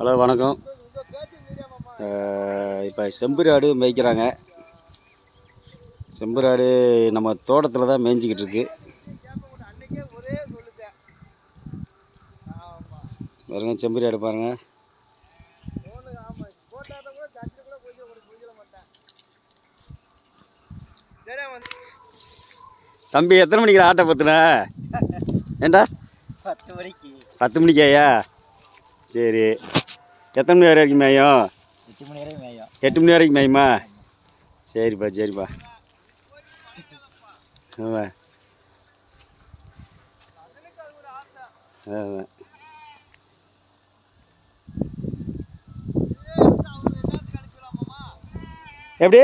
Hello வணக்கம். இப்போ செம்புராடு மேய்க்கிறாங்க. செம்புராடு நம்ம தோட்டத்தில் தான் மேய்ஞ்சிக்கிட்டு இருக்கு. பாருங்க செம்புராடு பாருங்க. தம்பி எத்தனை மணிக்கு ஆட்டை பத்துன? ஏண்டா 10 மணிக்கு. 10 மணிக்காயா? சரி. எத்தனை மணி வரைக்கும் மேயும்? 8 மணி வரைக்கும் மேயும். 8 மணி வரைக்கும் மேயுமா? சரிப்பா சரிப்பா. ஆமாம் ஆமாம். எப்படி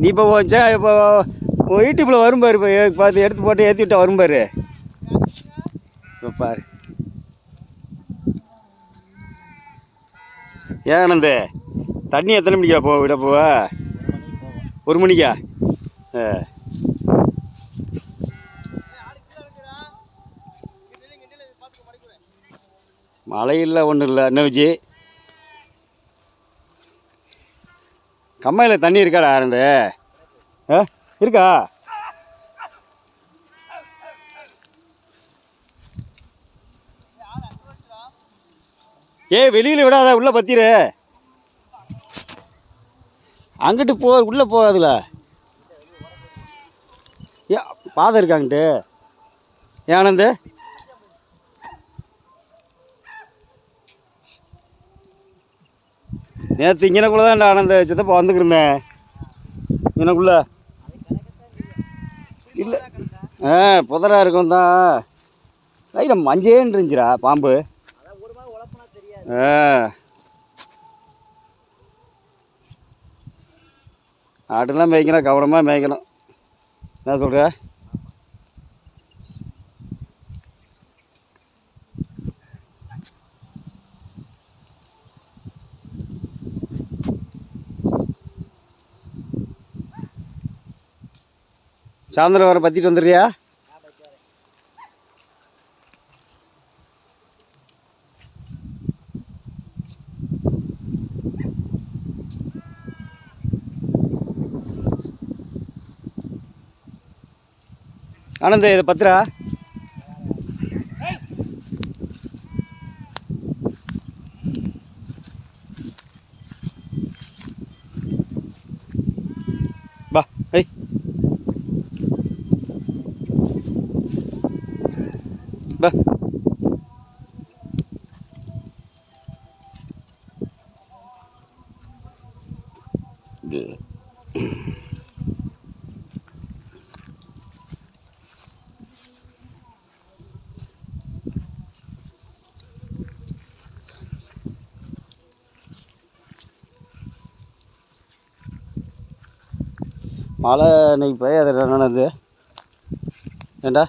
நீ இப்போ போச்சா? இப்போ யூடியூப்பில் வரும் பாரு. இப்போ பார்த்து எடுத்து போட்டு ஏற்றி விட்டா வரும் பாரு. இப்போ பாரு. ஏன் ஆனந்து தண்ணி எத்தனை மணிக்கா விட போவா? 1 மணிக்கா? மழை இல்லை ஒன்றும் இல்லை. என்ன வச்சு கம்மாயில் தண்ணி இருக்காடா ஆனந்து? இருக்கா? வெளியில் விடாத, உள்ளே பத்திரு. அங்கிட்டு உள்ளே போகாதுல. பாதை இருக்காங்கிட்டு. ஏன் ஆனந்து? நேற்று இங்கனக்குள்ளே தான் ஆனந்த சித்தப்பா வந்துக்கிருந்தேன். இங்கனக்குள்ள இல்லை. புதரா இருக்கும் தான். லைட்டாக மஞ்சேன்னு இருந்துச்சுடா பாம்பு. ஆட்டெல்லாம் மேய்க்கணும், கவனமாக மேய்க்கணும். என்ன சொல்கிற? சாயந்தரம் வர பற்றிட்டு வந்துடுறியா? ஆனந்த் இதை பத்திரா. பா ஐய் பா. மழை இன்னைக்கு பெய்யாது என்னது? ஏண்டா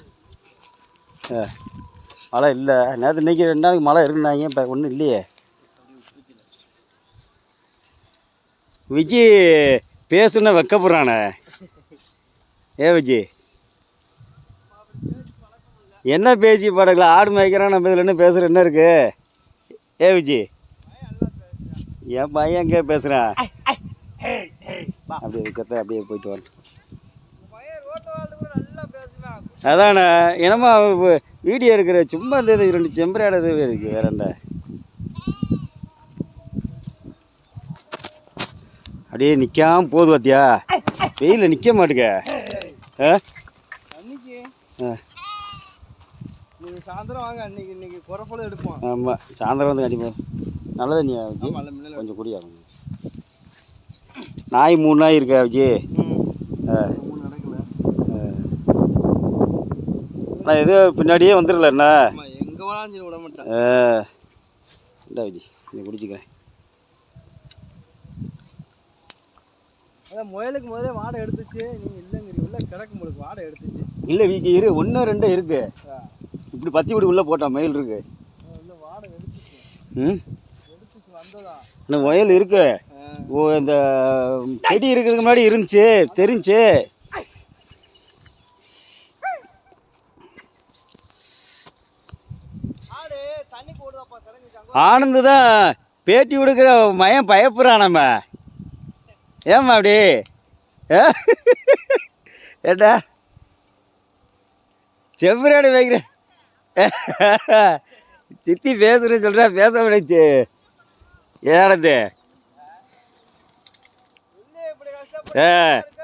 மழை இல்லை. நேற்று இன்னைக்கு 2 நாளைக்கு மழை இருக்குன்னாங்க. இப்போ ஒன்றும் இல்லையே. விஜய் பேசுன்னா வைக்கப்படுறானே. விஜய் என்ன பேசி படங்களா? ஆடு மேய்க்கிறான், நம்ம இதில் என்ன பேசுகிற என்ன இருக்கு? விஜய் என் பையன் எங்கே பேசுகிறான்? அப்படியே சத்த அப்படியே போயிட்டு வரேன். அதானே என்னம்மா வீடியோ எடுக்கிற சும்மா இந்த 2 செம்பராடு இருக்கு. வேற என்ன? அப்படியே நிற்காம போகுது பார்த்தியா? வெயிலில் நிற்க மாட்டுக்க. ஆமாம் சாயந்தரம் வந்து கண்டிப்பாக நல்லது. நீ கொஞ்சம் குடியாகும். நாய் 3 நாய் இருக்கா விஜி? நான் எது பின்னாடியே வந்துடல என்ன? இல்லை விஜி நீ குடிச்சிக்கிறேன். முயலுக்கு முதல்ல வாடகை எடுத்துச்சு. நீங்கள் இல்லைங்கிறீங்க. உள்ள கிடக்கும் போது வாடகை எடுத்துச்சு. இல்லை விஜி இரு, 1 2 இருக்கு. இப்படி பத்தி விட்டு உள்ளே போட்டான் மயில் இருக்கு. வாடகை எடுத்துச்சு. எடுத்துச்சு வந்ததா? இன்னும் முயல் இருக்கு. இந்த செடி இருக்கிறதுக்கு முன்னாடி இருந்துச்சு தெரிஞ்சு. தண்ணி போடுதாப்பா கிளம்பி ஆனந்து தான் பேட்டி கொடுக்குற மயம் பயப்படுறான் நம்ம. ஏம்மா அப்படி ஏட்டா செவ்வராடு வைக்கிற சித்தி பேசுறேன்னு சொல்கிறா, பேச முடிச்சு ஏனது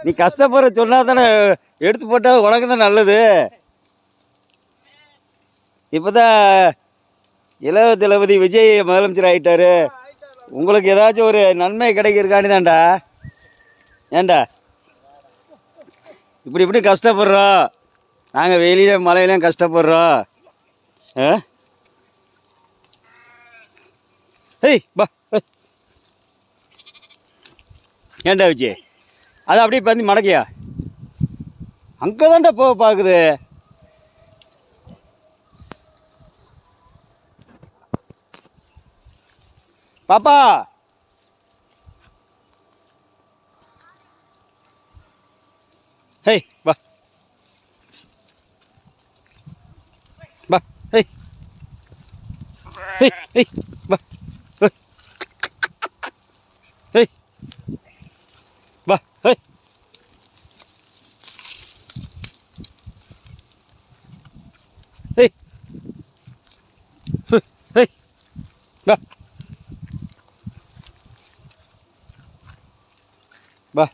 நீ கஷ்டப்படுற சொன்னா தானே எடுத்து போட்டால் உனக்கு தான் நல்லது. இப்போ தான் இளைய தளபதி விஜய் முதலமைச்சர் ஆகிட்டாரு. உங்களுக்கு ஏதாச்சும் ஒரு நன்மை கிடைக்கிறக்காண்டி தான்டா. ஏண்டா இப்படி கஷ்டப்படுறோம் நாங்கள், வெயிலையும் மழையிலையும் கஷ்டப்படுறோம். ஏய் பா ஏண்டா விஜய் அது அப்படியே பண்ணி மடக்கியா அங்கே தான்டா போக பார்க்குது. பாப்பா ஹேய் வா வா ஹேய் ஹேய் ஹேய் வா ஹேய் வா ஹேய் ஹேய் ஹேய் வா வா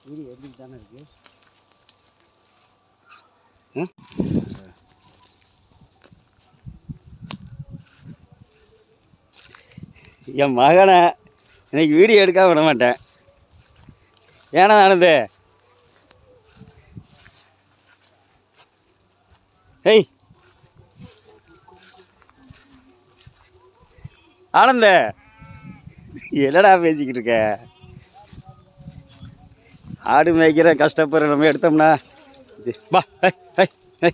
வீடு எப்படி தானே இருக்கு. என் மகனை இன்னைக்கு வீடியோ எடுக்காம விட மாட்டேன். ஏன்னா ஆனந்து ஏய் ஆனந்த என்னடா பேசிக்கிட்டு இருக்க? ஆடு மேய்க்கிற கஷ்டப்படுற நம்ம எடுத்தோம்னா வா ஹை ஹை ஹை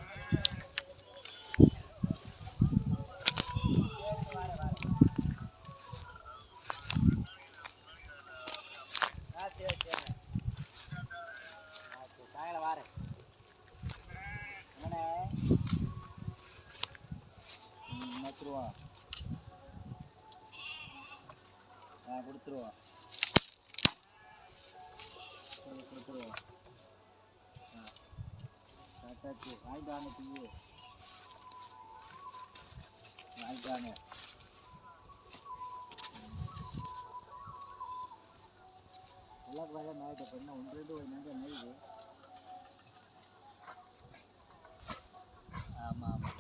கொடுத்துருவோம். வாங்கிட்டாங்க தீ வாங்கிட்டாங்க. எல்லாம் வேலை மேய்ட்ட பண்ண 1-2 நேரம் மேயுது. ஆமாம் ஆமாம்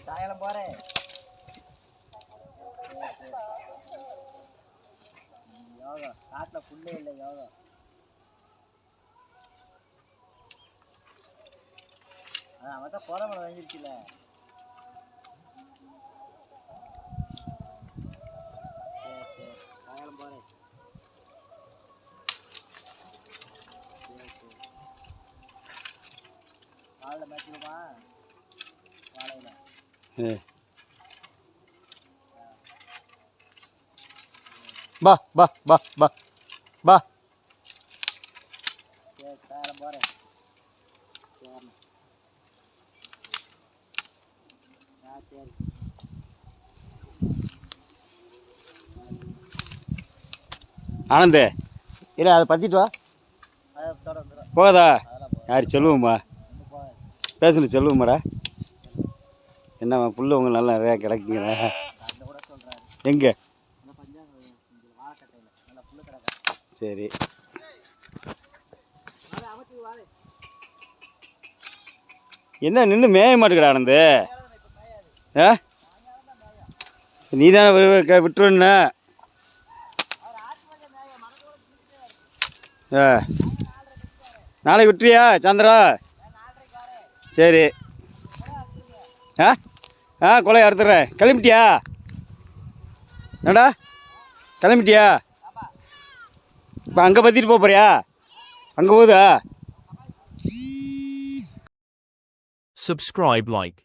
சாயங்காலம் போகிறேன். யோகா காட்டில் புல்லே இல்லை. யோகா அவன் தான் போகிற மரம் வாங்கிருச்சுல. சரி சரி சாயங்காலம் போகிறேன். சரி சரி காலையில் மேய்ச்சிடுமா காலையில். பா பா பா பா பா சரி சாயங்காலம் போகிறேன். சரி சரி ஆனந்து இல்லை அதை பற்றிட்டு வா. போகாதா? யார் சொல்லுவோம்மா பேசுன்னு சொல்லுவோம்மாடா. என்னம்மா புல்லு உங்க நல்லா நிறையா கிடைக்குங்களா? எங்கே? சரி என்ன நின்று மேய மாட்டேங்கிற ஆனந்து? நீ தானே விட்டுருன்னு. நாளைக்கு விட்டுறியா சந்திரா? சரி கொலையை அறுத்துறேன். கிளம்பிட்டியா? என்னடா கிளம்பிட்டியா? இப்போ அங்கே பற்றிட்டு போறியா? அங்கே போகுதா? Subscribe, like.